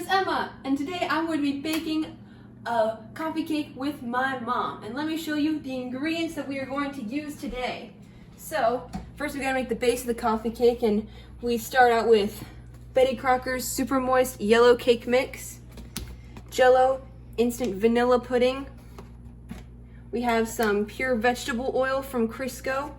Emma, and today I'm going to be baking a coffee cake with my mom. And let me show you the ingredients that we are going to use today. So, first we gotta make the base of the coffee cake, and we start out with Betty Crocker's Super Moist Yellow Cake Mix, Jell-O Instant Vanilla Pudding. We have some pure vegetable oil from Crisco.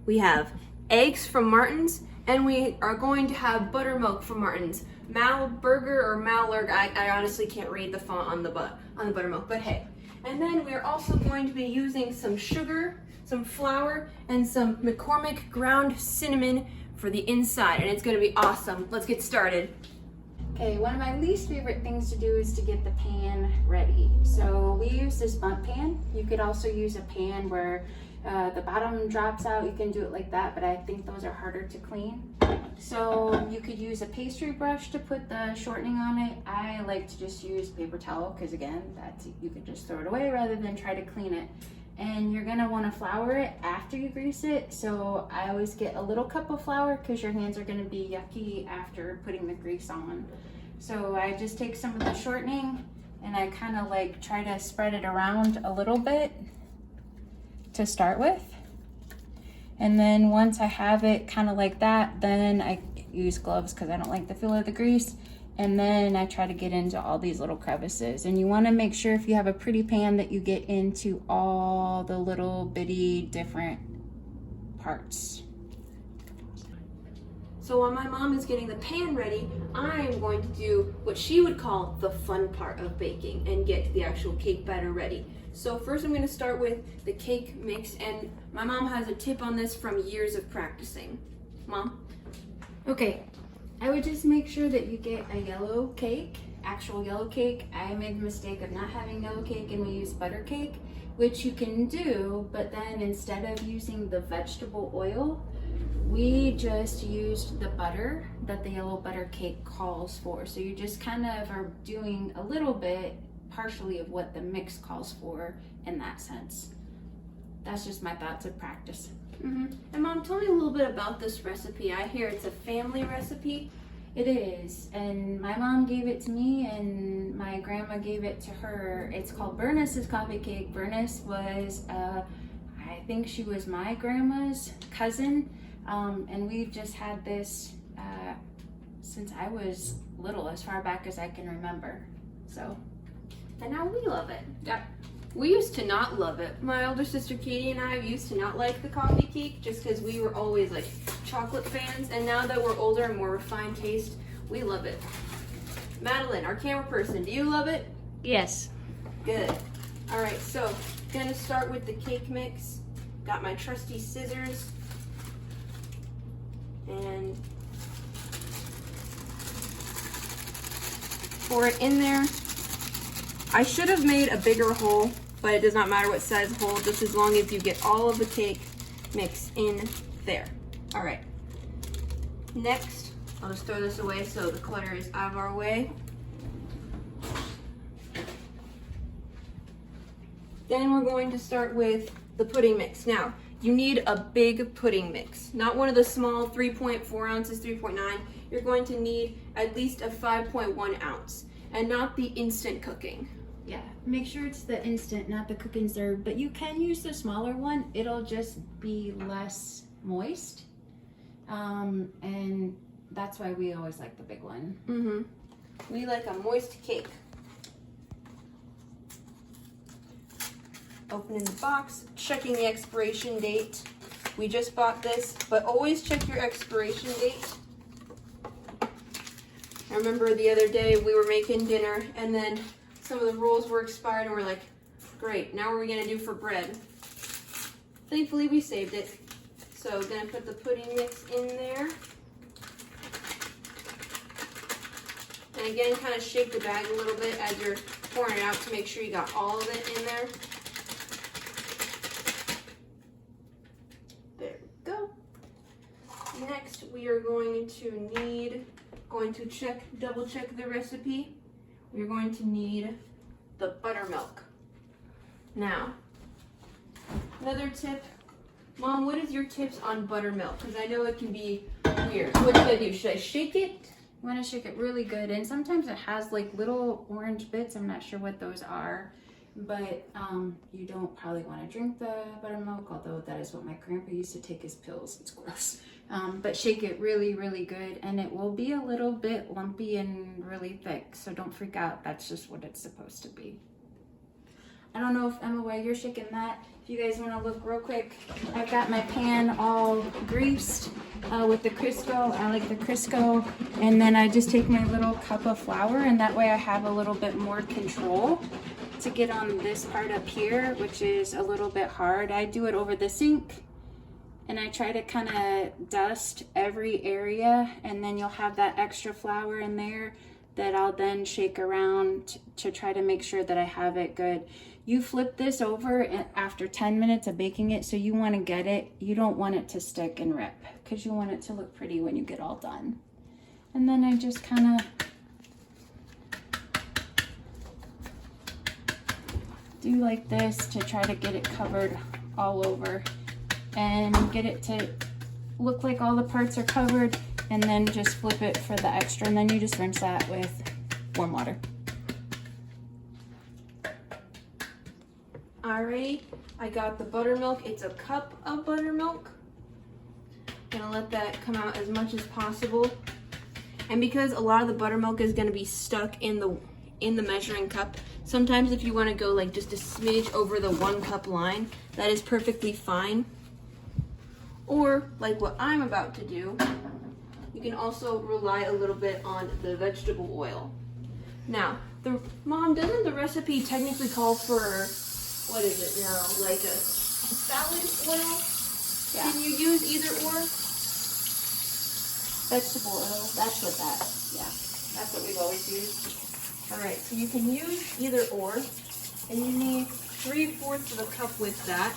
We have eggs from Martin's, and we are going to have buttermilk from Martin's. Malburger or Malurg, I honestly can't read the font on the buttermilk, but hey. And then we're also going to be using some sugar, some flour, and some McCormick ground cinnamon for the inside, and it's gonna be awesome. Let's get started. Okay, one of my least favorite things to do is to get the pan ready. So we use this bundt pan. You could also use a pan where the bottom drops out. You can do it like that, but I think those are harder to clean. So you could use a pastry brush to put the shortening on it. I like to just use paper towel because again, you could just throw it away rather than try to clean it. And you're gonna wanna flour it after you grease it. So I always get a little cup of flour because your hands are gonna be yucky after putting the grease on. So I just take some of the shortening and I kind of like try to spread it around a little bit to start with. And then once I have it kind of like that, then I use gloves because I don't like the feel of the grease. And then I try to get into all these little crevices. And you want to make sure if you have a pretty pan that you get into all the little bitty different parts. So while my mom is getting the pan ready, I'm going to do what she would call the fun part of baking and get the actual cake batter ready. So first I'm going to start with the cake mix, and my mom has a tip on this from years of practicing. Mom? Okay, I would just make sure that you get a yellow cake, actual yellow cake. I made the mistake of not having yellow cake and we used butter cake, which you can do, but then instead of using the vegetable oil, we just used the butter that the yellow butter cake calls for. So you just kind of are doing a little bit partially of what the mix calls for in that sense. That's just my thoughts of practice. And Mom, tell me a little bit about this recipe. I hear it's a family recipe. It is, and my mom gave it to me and my grandma gave it to her. It's called Bernice's coffee cake. Bernice was, I think she was my grandma's cousin, and we've just had this since I was little, as far back as I can remember. So. And now we love it. We used to not love it. My older sister Katie and I used to not like the coffee cake just because we were always like chocolate fans, and now that we're older and more refined taste, we love it. Madeline, our camera person, do you love it? Yes. Good. All right, so gonna start with the cake mix. Got my trusty scissors and pour it in there. I should have made a bigger hole, but it does not matter what size hole, just as long as you get all of the cake mix in there. All right. Next, I'll just throw this away so the clutter is out of our way. Then we're going to start with the pudding mix. Now, you need a big pudding mix, not one of the small 3.4 ounces, 3.9. You're going to need at least a 5.1 ounce, and not the instant cooking. Yeah, make sure it's the instant, not the cook and serve, but you can use the smaller one. It'll just be less moist. And that's why we always like the big one. We like a moist cake. Opening the box, checking the expiration date. We just bought this, but always check your expiration date. I remember the other day we were making dinner and then some of the rolls were expired and we're like, great, now what are we gonna do for bread? Thankfully we saved it. So gonna put the pudding mix in there. And again, kind of shake the bag a little bit as you're pouring it out to make sure you got all of it in there. There we go. Next we are going to double check the recipe. We're going to need the buttermilk. Now, another tip. Mom, what is your tips on buttermilk? Because I know it can be weird. What should I do? Should I shake it? You want to shake it really good, and sometimes it has like little orange bits. I'm not sure what those are, but you don't probably want to drink the buttermilk, although that is what my grandpa used to take as pills. It's gross. But shake it really, really good, and it will be a little bit lumpy and really thick, so don't freak out. That's just what it's supposed to be. I don't know if Emma, while you're shaking that, if you guys want to look real quick, I've got my pan all greased with the Crisco. I like the Crisco. And then I just take my little cup of flour, and that way I have a little bit more control to get on this part up here, which is a little bit hard. I do it over the sink, and I try to kind of dust every area, and then you'll have that extra flour in there that I'll then shake around to try to make sure that I have it good. You flip this over after 10 minutes of baking it, so you want to get it. You don't want it to stick and rip because you want it to look pretty when you get all done. And then I just kind of do like this to try to get it covered all over and get it to look like all the parts are covered, and then just flip it for the extra, and then you just rinse that with warm water. Alrighty, I got the buttermilk. It's a cup of buttermilk. Gonna let that come out as much as possible. And because a lot of the buttermilk is gonna be stuck in the measuring cup, sometimes if you wanna go like just a smidge over the 1 cup line, that is perfectly fine. Or like what I'm about to do, you can also rely a little bit on the vegetable oil. Now, Mom, doesn't the recipe technically call for, what is it now, like a salad oil? Yeah. Can you use either or? Vegetable oil, that's what that's what we've always used. Alright, so you can use either or, and you need 3/4 of a cup with that.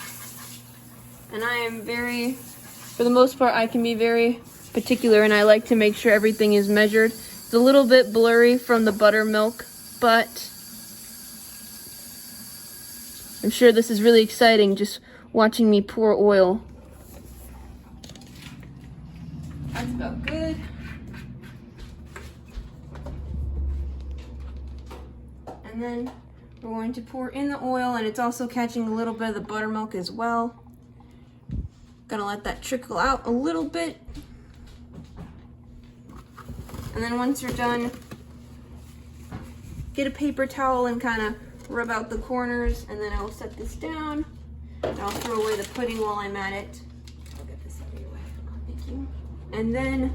And I am for the most part, I can be very particular, and I like to make sure everything is measured. It's a little bit blurry from the buttermilk, but I'm sure this is really exciting just watching me pour oil. That's about good. And then we're going to pour in the oil, and it's also catching a little bit of the buttermilk as well. Gonna let that trickle out a little bit. And then once you're done, get a paper towel and kind of rub out the corners, and then I'll set this down. And I'll throw away the pudding while I'm at it. I'll get this out of your way. Oh, thank you. And then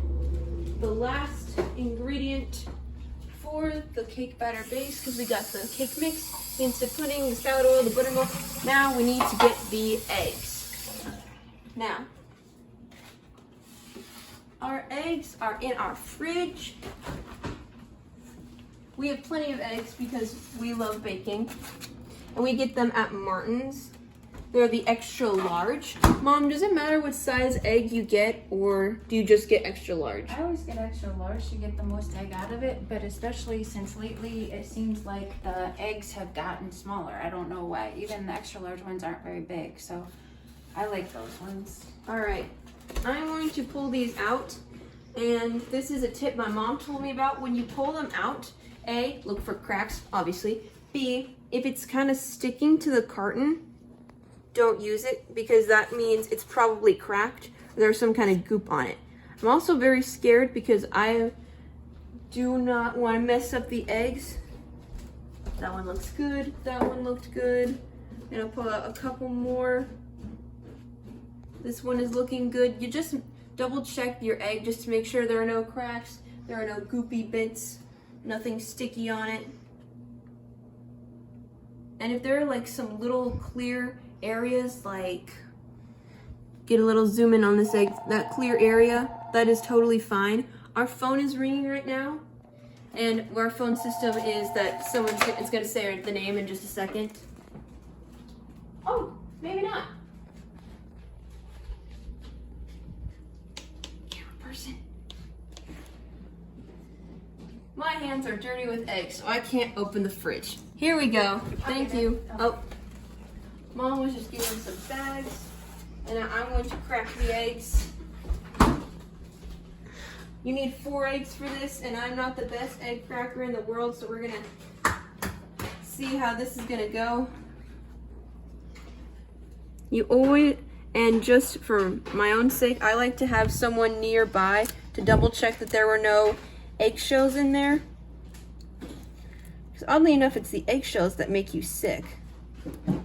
the last ingredient for the cake batter base, because we got the cake mix, the instant pudding, the salad oil, the buttermilk. Now we need to get the eggs. Now, our eggs are in our fridge. We have plenty of eggs because we love baking, and we get them at Martin's. They're the extra large. Mom, does it matter what size egg you get, or do you just get extra large? I always get extra large to get the most egg out of it, but especially since lately it seems like the eggs have gotten smaller. I don't know why. Even the extra large ones aren't very big, so I like those ones. All right, I'm going to pull these out, and this is a tip my mom told me about. When you pull them out, A, look for cracks, obviously. B, if it's kind of sticking to the carton, don't use it, because that means it's probably cracked. There's some kind of goop on it. I'm also very scared because I do not want to mess up the eggs. That one looks good. That one looked good. And I'll pull out a couple more. This one is looking good. You just double check your egg just to make sure there are no cracks, there are no goopy bits, nothing sticky on it. And if there are like some little clear areas, like, get a little zoom in on this egg, that clear area, that is totally fine. Our phone is ringing right now, and our phone system is that it's gonna say the name in just a second. Oh, maybe not. Camera person. My hands are dirty with eggs, so I can't open the fridge. Here we go. Thank you. Oh, Mom was just giving some bags, and I'm going to crack the eggs. You need 4 eggs for this, and I'm not the best egg cracker in the world, so we're gonna see how this is gonna go. You always, and just for my own sake, I like to have someone nearby to double check that there were no eggshells in there. Because oddly enough, it's the eggshells that make you sick. And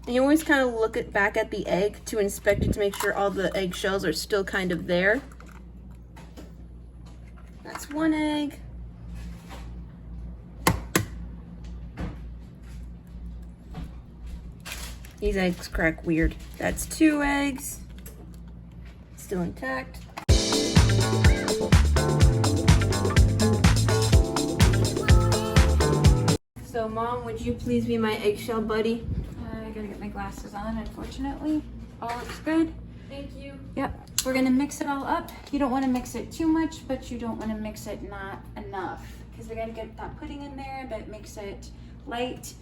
you always kind of look back at the egg to inspect it to make sure all the eggshells are still kind of there. That's 1 egg. These eggs crack weird. That's 2 eggs. Still intact. So Mom, would you please be my eggshell buddy? I gotta get my glasses on, unfortunately. All looks good. Thank you. Yep, we're gonna mix it all up. You don't wanna mix it too much, but you don't wanna mix it not enough. Because we gotta get that pudding in there, but makes it light.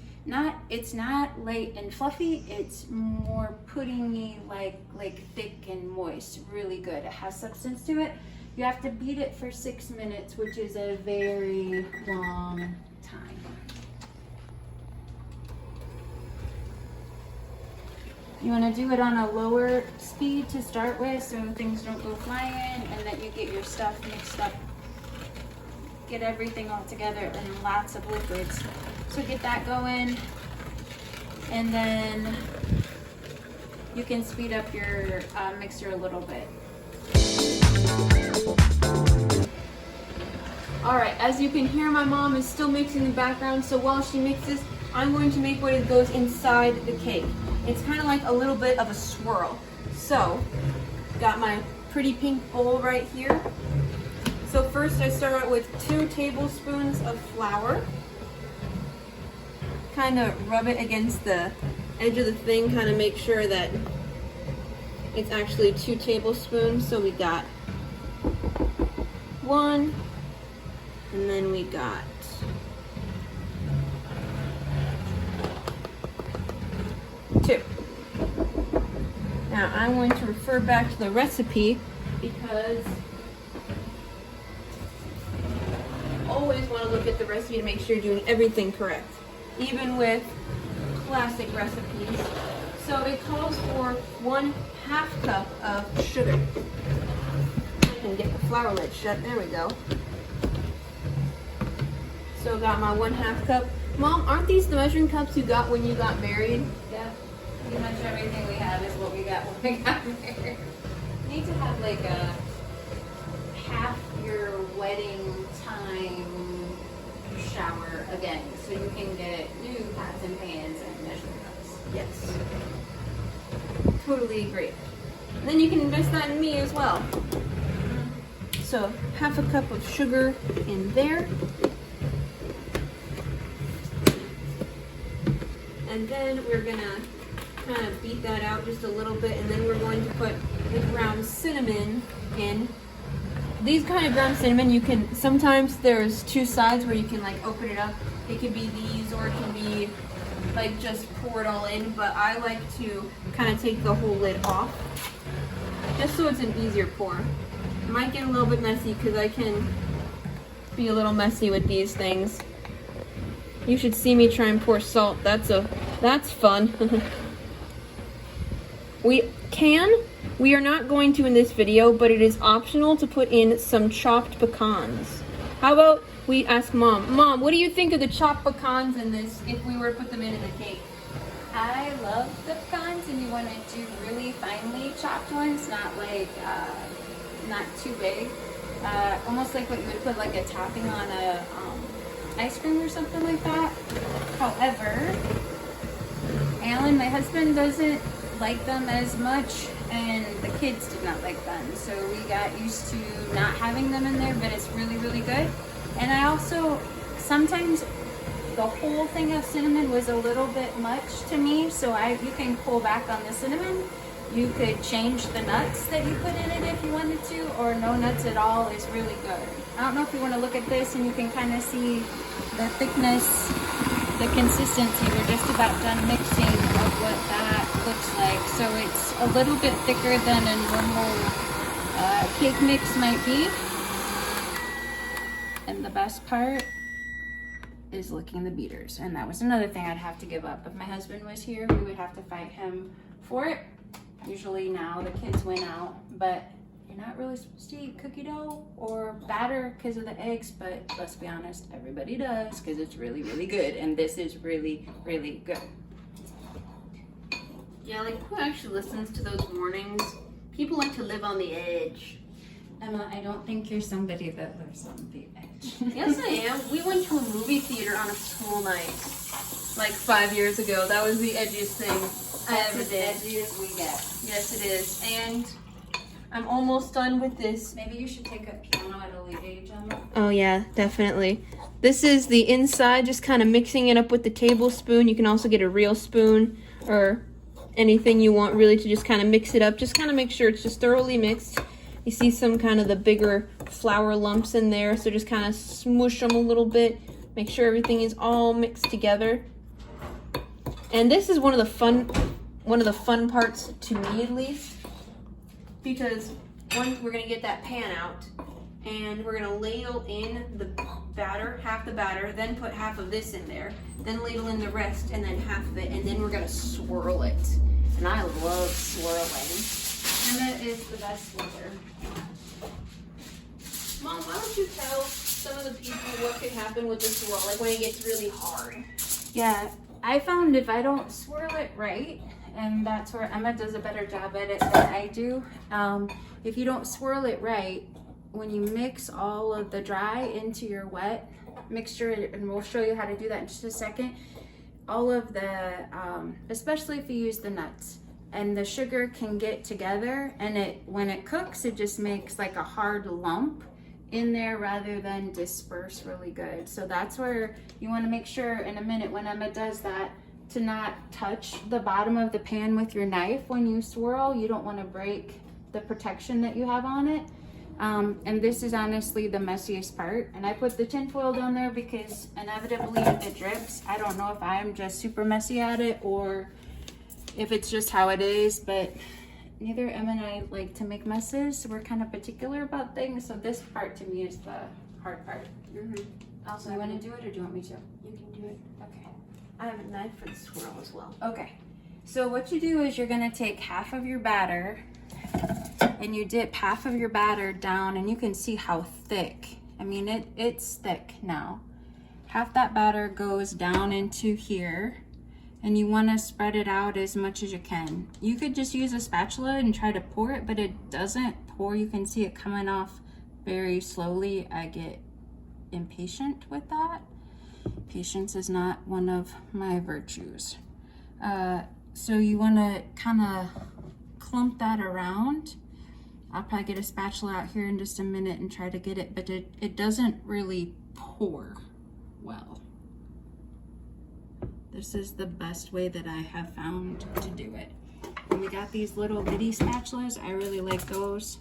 It's not light and fluffy, it's more puddingy, like thick and moist. Really good. It has substance to it. You have to beat it for 6 minutes, which is a very long time. You want to do it on a lower speed to start with so things don't go flying and that you get your stuff mixed up. Get everything all together and lots of liquids. So get that going, and then you can speed up your mixer a little bit. All right, as you can hear, my mom is still mixing in the background, so while she mixes, I'm going to make what goes inside the cake. It's kind of like a little bit of a swirl. So, got my pretty pink bowl right here. So first I start out with 2 tablespoons of flour. Kind of rub it against the edge of the thing, kind of make sure that it's actually 2 tablespoons. So we got 1, and then we got 2. Now I'm going to refer back to the recipe because you always want to look at the recipe to make sure you're doing everything correct, even with classic recipes. So it calls for 1/2 cup of sugar. I can get the flour lid shut. There we go. So got my 1/2 cup. Mom, aren't these the measuring cups you got when you got married? Yeah, pretty much everything we have is what we got when we got married. You need to have like a half your wedding time shower again, so you can get new pots and pans and measuring cups. Yes. Totally agree. And then you can invest that in me as well. So 1/2 cup of sugar in there. And then we're gonna kind of beat that out just a little bit, and then we're going to put the ground cinnamon in. These kind of ground cinnamon, you can, sometimes there's 2 sides where you can like open it up. It can be these, or it can be like just pour it all in, but I like to kind of take the whole lid off, just so it's an easier pour. It might get a little bit messy because I can be a little messy with these things. You should see me try and pour salt. That's fun. We are not going to in this video, but it is optional to put in some chopped pecans. How about we ask Mom? Mom, what do you think of the chopped pecans in this if we were to put them in the cake? I love the pecans, and you want to do really finely chopped ones, not like, not too big. Almost like what you would put like a topping on a ice cream or something like that. However, Alan, my husband, doesn't like them as much, and the kids did not like them, so we got used to not having them in there, but it's really, really good. And I also, sometimes the whole thing of cinnamon was a little bit much to me, so you can pull back on the cinnamon. You could change the nuts that you put in it if you wanted to, or no nuts at all is really good. I don't know if you want to look at this and you can kind of see the thickness, the consistency. We're just about done mixing of what that looks like. So it's a little bit thicker than a normal cake mix might be. And the best part is licking the beaters. And that was another thing I'd have to give up. If my husband was here, we would have to fight him for it. Usually now the kids win out, but you're not really supposed to eat cookie dough or batter because of the eggs, but let's be honest, everybody does because it's really, really good. And this is really, really good. Yeah, like who actually listens to those mornings? People like to live on the edge. Emma, I don't think you're somebody that lives on the edge. Yes, I am. We went to a movie theater on a school night like 5 years ago. That was the edgiest thing I ever did. As edgy as we get. Yes, it is. And I'm almost done with this. Maybe you should take up piano at a late age, Emma. Oh yeah, definitely. This is the inside, just kind of mixing it up with the tablespoon. You can also get a real spoon or anything you want really to just kind of mix it up. Just kind of make sure it's just thoroughly mixed. You see some kind of the bigger flour lumps in there, so just kind of smoosh them a little bit. Make sure everything is all mixed together. And this is one of the fun parts to me, at least, because one, we're gonna get that pan out, and we're gonna ladle in the batter, half the batter, then put half of this in there, then ladle in the rest, and then half of it, and then we're gonna swirl it. And I love swirling. Emma is the best swirler. Mom, why don't you tell some of the people what could happen with the swirl, like when it gets really hard? Yeah, I found if I don't swirl it right, and that's where Emma does a better job at it than I do. If you don't swirl it right, when you mix all of the dry into your wet mixture, and we'll show you how to do that in just a second, all of the, especially if you use the nuts, and the sugar can get together, and when it cooks, it just makes like a hard lump in there rather than disperse really good. So that's where you want to make sure in a minute when Emma does that to not touch the bottom of the pan with your knife when you swirl. You don't want to break the protection that you have on it. And this is honestly the messiest part. And I put the tin foil down there because inevitably it drips. I don't know if I'm just super messy at it or if it's just how it is, but neither Emma and I like to make messes. We're kind of particular about things, so this part to me is the hard part. Also, you want to do it or do you want me to? You can do it. Okay. I have a knife for the swirl as well. Okay. So what you do is you're going to take half of your batter and you dip half of your batter down, and you can see how thick. I mean, it's thick now. Half that batter goes down into here. And you want to spread it out as much as you can. You could just use a spatula and try to pour it, but it doesn't pour. You can see it coming off very slowly. I get impatient with that. Patience is not one of my virtues. So you want to kind of clump that around. I'll probably get a spatula out here in just a minute and try to get it, but it doesn't really pour well. This is the best way that I have found to do it. And we got these little bitty spatulas. I really like those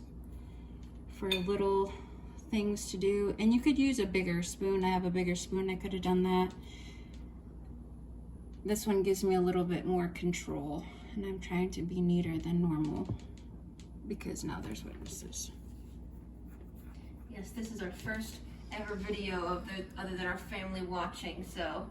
for little things to do. And you could use a bigger spoon. I have a bigger spoon. I could have done that. This one gives me a little bit more control. And I'm trying to be neater than normal because now there's witnesses. Yes, this is our first ever video of other than our family watching, so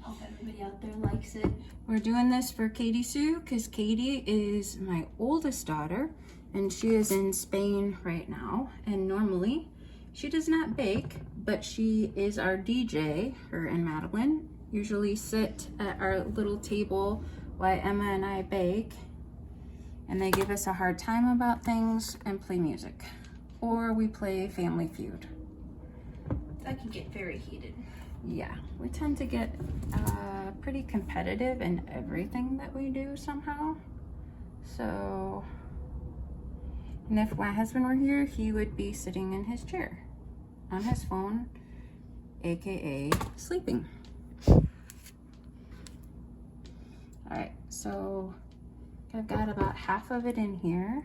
hope everybody out there likes it. We're doing this for Katie Sue because Katie is my oldest daughter and she is in Spain right now. And normally she does not bake, but she is our DJ. Her and Madeline usually sit at our little table while Emma and I bake, and they give us a hard time about things and play music, or we play Family Feud. That can get very heated. Yeah, we tend to get pretty competitive in everything that we do somehow. So, and if my husband were here, he would be sitting in his chair on his phone, aka sleeping. All right, so I've got about half of it in here.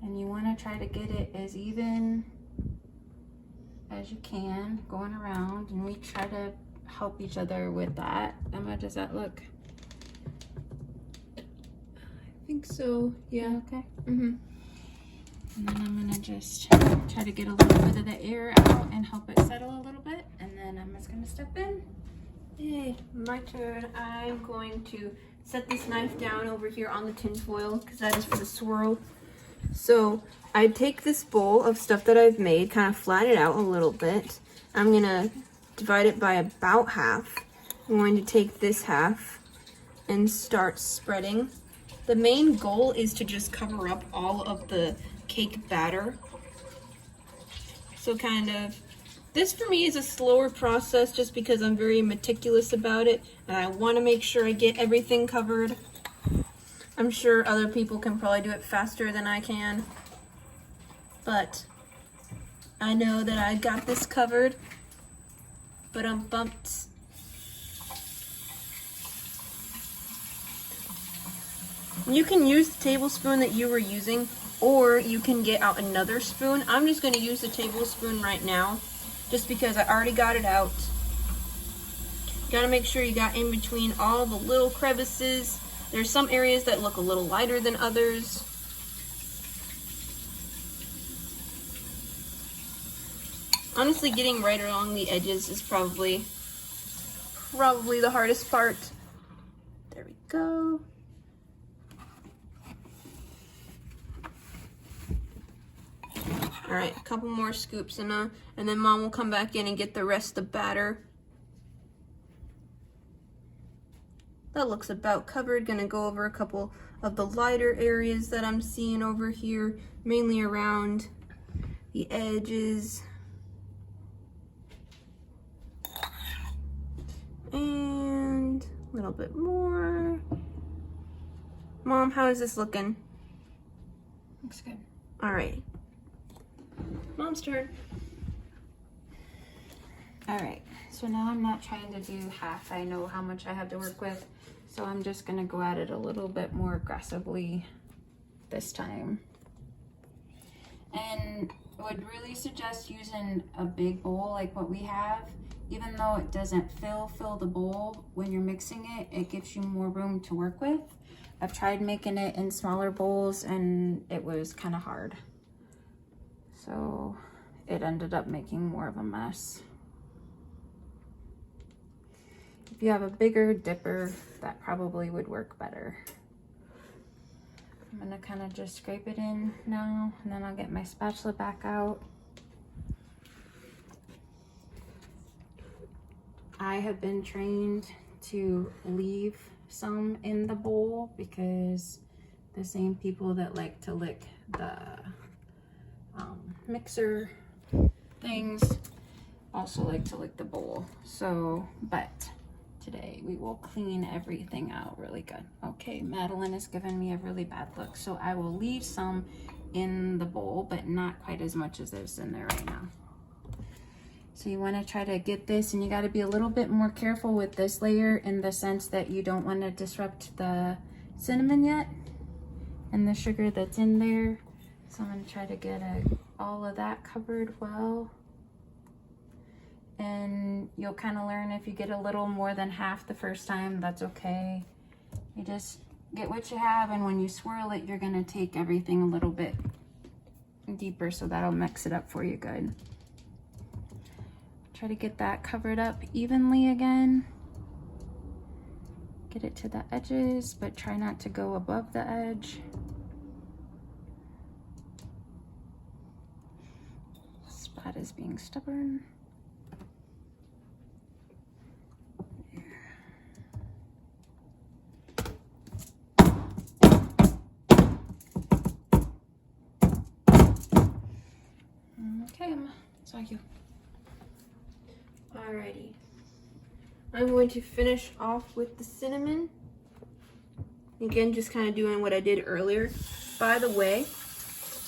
And you want to try to get it as even as you can going around, and we try to help each other with that. Emma, does that look? think so. Yeah. Okay. Mm-hmm. And then I'm gonna just try to get a little bit of the air out and help it settle a little bit. And then I'm just gonna step in. Yay, my turn. I'm going to set this knife down over here on the tin foil because that is for the swirl. So I take this bowl of stuff that I've made, kind of flatten it out a little bit. I'm gonna divide it by about half. I'm going to take this half and start spreading. The main goal is to just cover up all of the cake batter. So kind of, this for me is a slower process just because I'm very meticulous about it and I want to make sure I get everything covered. I'm sure other people can probably do it faster than I can, but I know that I got this covered. But I'm bumped. You can use the tablespoon that you were using, or you can get out another spoon. I'm just going to use the tablespoon right now, just because I already got it out. You got to make sure you got in between all the little crevices. There's some areas that look a little lighter than others. Honestly, getting right along the edges is probably the hardest part. There we go. All right, a couple more scoops and then Mom will come back in and get the rest of the batter. That looks about covered. Gonna go over a couple of the lighter areas that I'm seeing over here, mainly around the edges. And a little bit more. Mom, how is this looking? Looks good. All right. Mom's turn. All right, so now I'm not trying to do half. I know how much I have to work with, so I'm just gonna go at it a little bit more aggressively this time. And I would really suggest using a big bowl like what we have. Even though it doesn't fill the bowl, when you're mixing it, it gives you more room to work with. I've tried making it in smaller bowls and it was kind of hard. So it ended up making more of a mess. If you have a bigger dipper, that probably would work better. I'm gonna kind of just scrape it in now, and then I'll get my spatula back out. I have been trained to leave some in the bowl because the same people that like to lick the mixer things also like to lick the bowl. So, but today we will clean everything out really good. Okay, Madeline is giving me a really bad look, so I will leave some in the bowl, but not quite as much as there's in there right now. So you want to try to get this, and you got to be a little bit more careful with this layer in the sense that you don't want to disrupt the cinnamon yet and the sugar that's in there. So I'm going to try to get all of that covered well. And you'll kind of learn if you get a little more than half the first time, that's okay. You just get what you have, and when you swirl it, you're going to take everything a little bit deeper, so that'll mix it up for you good. Try to get that covered up evenly again. Get it to the edges, but try not to go above the edge. Spot is being stubborn. Okay, Emma, it's all you. Alrighty. I'm going to finish off with the cinnamon. Again, just kind of doing what I did earlier. By the way,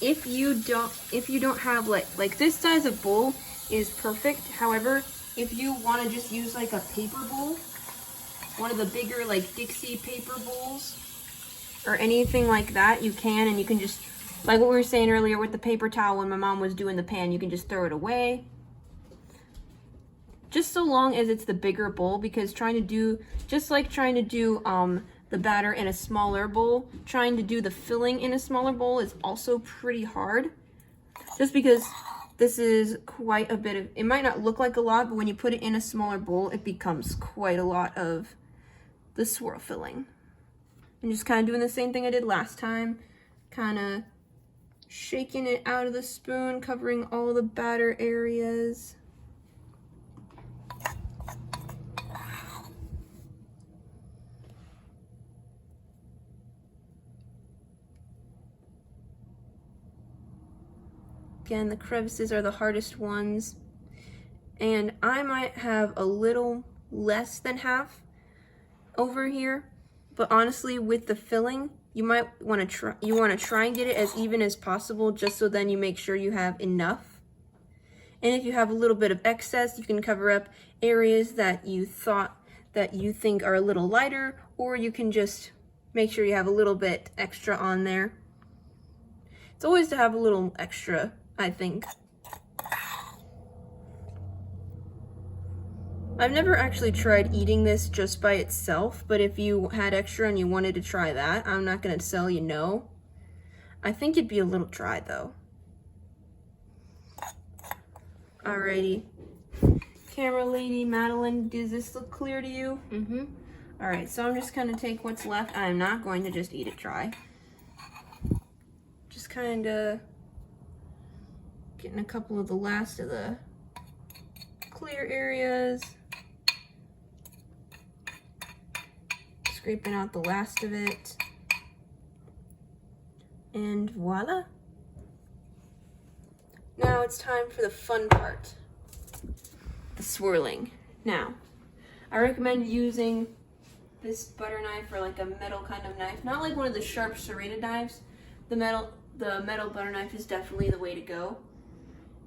if you don't have like this size of bowl is perfect. However, if you want to just use like a paper bowl, one of the bigger like Dixie paper bowls or anything like that, you can, and you can just, like what we were saying earlier with the paper towel when my mom was doing the pan, you can just throw it away. Just so long as it's the bigger bowl, because trying to do the batter in a smaller bowl, trying to do the filling in a smaller bowl is also pretty hard. Just because this is quite a bit of, it might not look like a lot, but when you put it in a smaller bowl, it becomes quite a lot of the swirl filling. I'm just kind of doing the same thing I did last time, kind of shaking it out of the spoon, covering all the batter areas. Again, the crevices are the hardest ones, and I might have a little less than half over here, but honestly, with the filling, you might want to try and get it as even as possible, just so then you make sure you have enough. And if you have a little bit of excess, you can cover up areas that you think are a little lighter, or you can just make sure you have a little bit extra on there. It's always to have a little extra, I think. I've never actually tried eating this just by itself, but if you had extra and you wanted to try that, I'm not going to tell you no. I think it'd be a little dry though. Alrighty. Camera lady Madeline, does this look clear to you? Mm-hmm. Alright, so I'm just going to take what's left. I'm not going to just eat it dry. Just kind of getting a couple of the last of the clear areas. Scraping out the last of it. And voila. Now it's time for the fun part. The swirling. Now, I recommend using this butter knife, or like a metal kind of knife. Not like one of the sharp serrated knives. The metal butter knife is definitely the way to go.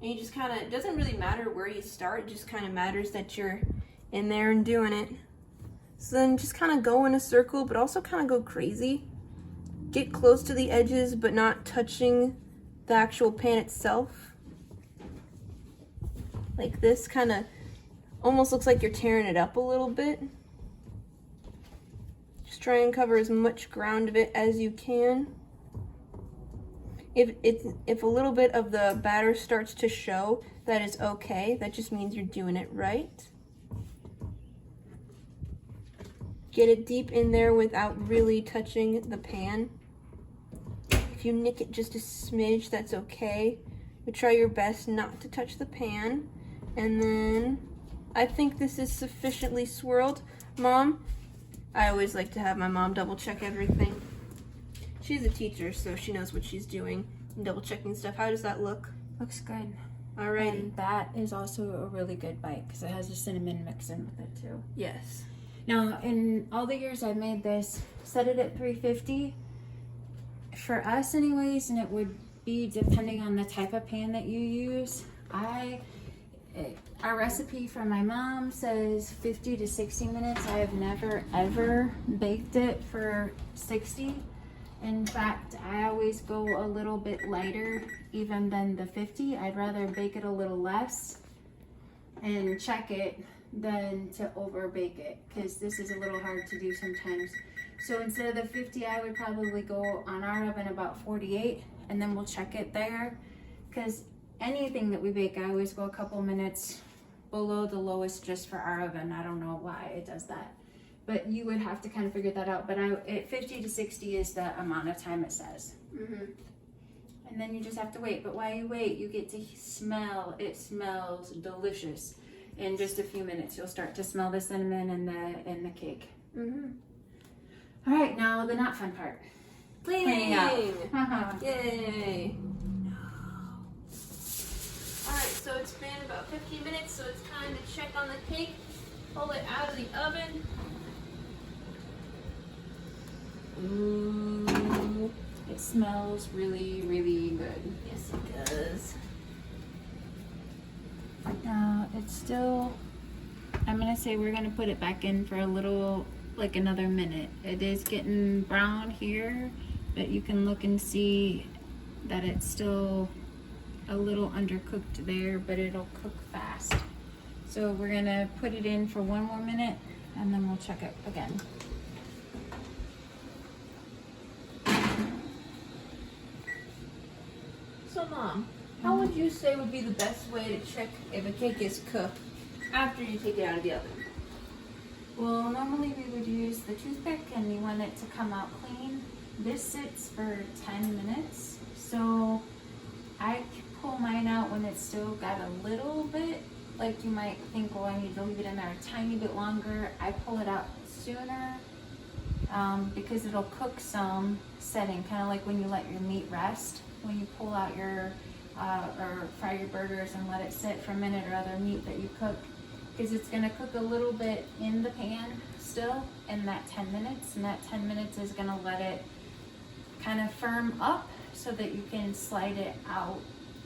And you just kind of, it doesn't really matter where you start, it just kind of matters that you're in there and doing it. So then just kind of go in a circle, but also kind of go crazy. Get close to the edges, but not touching the actual pan itself. Like this, kind of almost looks like you're tearing it up a little bit. Just try and cover as much ground of it as you can. If a little bit of the batter starts to show, that is okay. That just means you're doing it right. Get it deep in there without really touching the pan. If you nick it just a smidge, that's okay. But try your best not to touch the pan. And then I think this is sufficiently swirled. Mom, I always like to have my mom double check everything. She's a teacher, so she knows what she's doing and double checking stuff. How does that look? Looks good. All right. And that is also a really good bite because it has a cinnamon mix in with it too. Yes. Now, in all the years I've made this, set it at 350. For us anyways, and it would be depending on the type of pan that you use. Our recipe from my mom says 50 to 60 minutes. I have never ever baked it for 60. In fact, I always go a little bit lighter even than the 50. I'd rather bake it a little less and check it than to over bake it, because this is a little hard to do sometimes. So instead of the 50, I would probably go on our oven about 48, and then we'll check it there, because anything that we bake, I always go a couple minutes below the lowest just for our oven. I don't know why it does that, but you would have to kind of figure that out. But at 50 to 60 is the amount of time it says. Mm-hmm. And then you just have to wait. But while you wait, you get to smell. It smells delicious. In just a few minutes, you'll start to smell the cinnamon and the cake. Mm-hmm. All right, now the not fun part. Cleaning. up. Yay. Alright, so it's been about 15 minutes, so it's time to check on the cake. Pull it out of the oven. Ooh. It smells really, really good. Yes, it does. Now, it's still, I'm going to say we're going to put it back in for a little, like another minute. It is getting brown here, but you can look and see that it's still a little undercooked there, but it'll cook fast. So we're going to put it in for one more minute, and then we'll check it again. would you say would be the best way to check if a cake is cooked after you take it out of the oven? Well, normally we would use the toothpick and you want it to come out clean. This sits for 10 minutes, so I pull mine out when it's still got a little bit, like you might think, well, I need to leave it in there a tiny bit longer. I pull it out sooner because it'll cook some setting, kind of like when you let your meat rest. When you pull out your, or fry your burgers and let it sit for a minute, or other meat that you cook, because it's gonna cook a little bit in the pan still in that 10 minutes, and that 10 minutes is gonna let it kind of firm up so that you can slide it out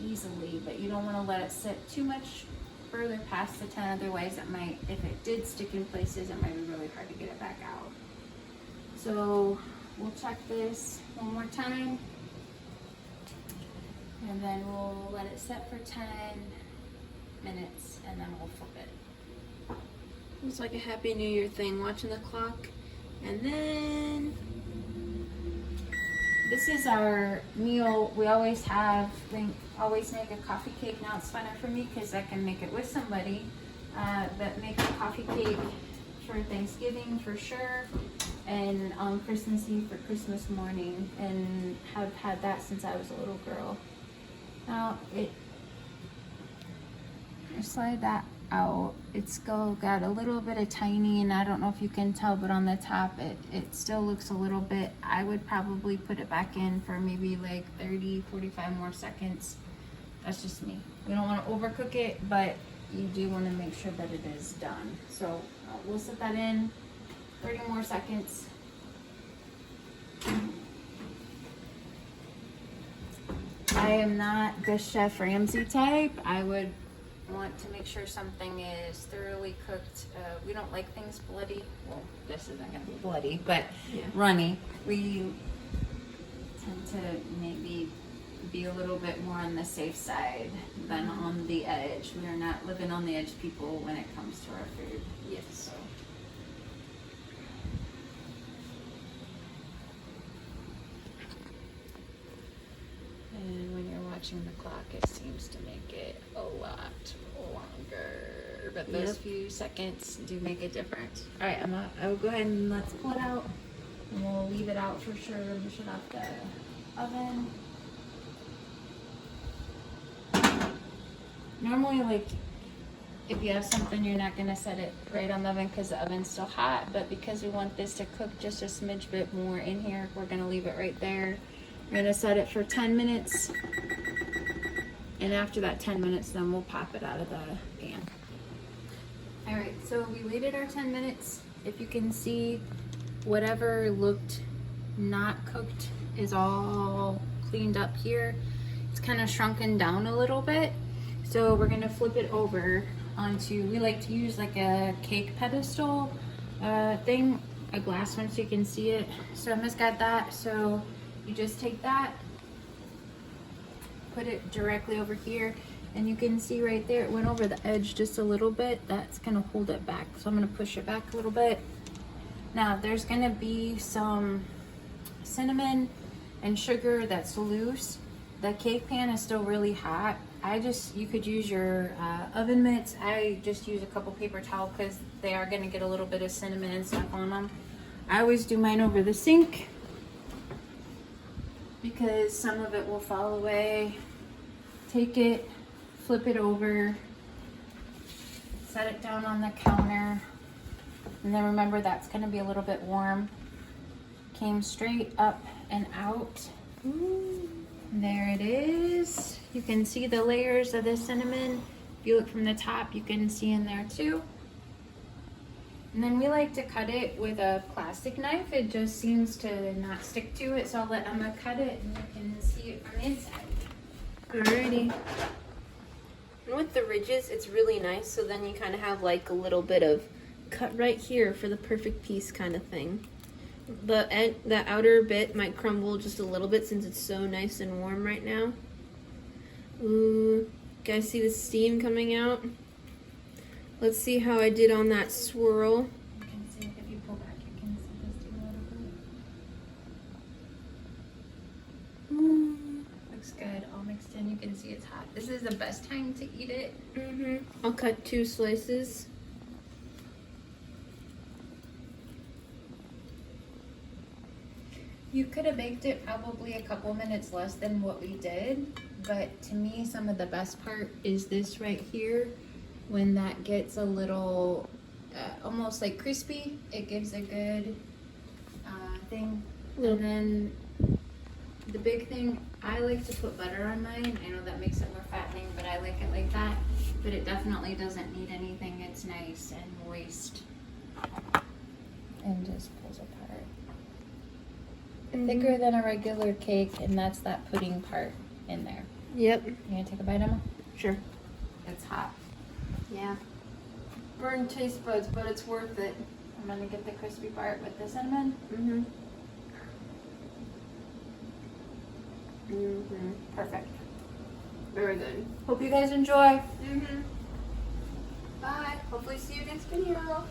easily, but you don't wanna let it sit too much further past the 10, otherwise it might, if it did stick in places, it might be really hard to get it back out. So we'll check this one more time, and then we'll let it set for 10 minutes, and then we'll flip it. It's like a Happy New Year thing, watching the clock. And then This is our meal. We always have, always make a coffee cake. Now it's funner for me because I can make it with somebody, but make a coffee cake for Thanksgiving for sure, and on Christmas Eve for Christmas morning, and have had that since I was a little girl. Now I slide that out. It's still got a little bit of tiny, and I don't know if you can tell, but on the top it still looks a little bit. I would probably put it back in for maybe like 30-45 more seconds. That's just me. We don't want to overcook it, but you do want to make sure that it is done. So we'll set that in 30 more seconds. I am not the Chef Ramsay type. I would want to make sure something is thoroughly cooked. We don't like things bloody. Well, this isn't going to be bloody, but runny. We tend to maybe be a little bit more on the safe side than on the edge. We are not living on the edge people when it comes to our food. yes. So. And when you're watching the clock, it seems to make it a lot longer. But those few seconds do make a difference. All right, I'll go ahead and let's pull it out. And we'll leave it out for sure and shut off the oven. Normally, like, if you have something, you're not gonna set it right on the oven because the oven's still hot. But because we want this to cook just a smidge bit more in here, we're gonna leave it right there. We're gonna set it for 10 minutes. And after that 10 minutes, then we'll pop it out of the pan. All right, so we waited our 10 minutes. If you can see, whatever looked not cooked is all cleaned up here. It's kind of shrunken down a little bit. So we're gonna flip it over onto, we like to use like a cake pedestal thing, a glass one so you can see it. So Emma's got that, so you just take that, put it directly over here, and you can see right there it went over the edge just a little bit. That's gonna hold it back, so I'm gonna push it back a little bit. Now there's gonna be some cinnamon and sugar that's loose. The cake pan is still really hot. You could use your oven mitts. I just use a couple paper towels because they are gonna get a little bit of cinnamon and stuff on them. I always do mine over the sink because some of it will fall away. Take it, flip it over, set it down on the counter, and then remember that's gonna be a little bit warm. Came straight up and out. There it is. You can see the layers of the cinnamon. If you look from the top, you can see in there too. And then we like to cut it with a plastic knife. It just seems to not stick to it, so I'll let Emma cut it and you can see it from the inside. Alrighty. And with the ridges, it's really nice, so then you kind of have like a little bit of cut right here for the perfect piece kind of thing. The outer bit might crumble just a little bit since it's so nice and warm right now. Ooh, guys see the steam coming out? Let's see how I did on that swirl. You can see if you pull back, you can see this too a little bit. Looks good, all mixed in. You can see it's hot. This this is the best time to eat it. I'll cut 2 slices. You could have baked it probably a couple minutes less than what we did, but to me, some of the best part is this right here. When that gets a little, almost like crispy, it gives a good thing. And then the big thing, I like to put butter on mine. I know that makes it more fattening, but I like it like that. But it definitely doesn't need anything. It's nice and moist. And just pulls apart. Thicker than a regular cake, and that's that pudding part in there. Yep. You gonna take a bite, Emma? Sure. It's hot. Yeah. Burn taste buds, but it's worth it. I'm gonna get the crispy part with the cinnamon. Perfect. Very good. Hope you guys enjoy. Bye. Hopefully see you next video.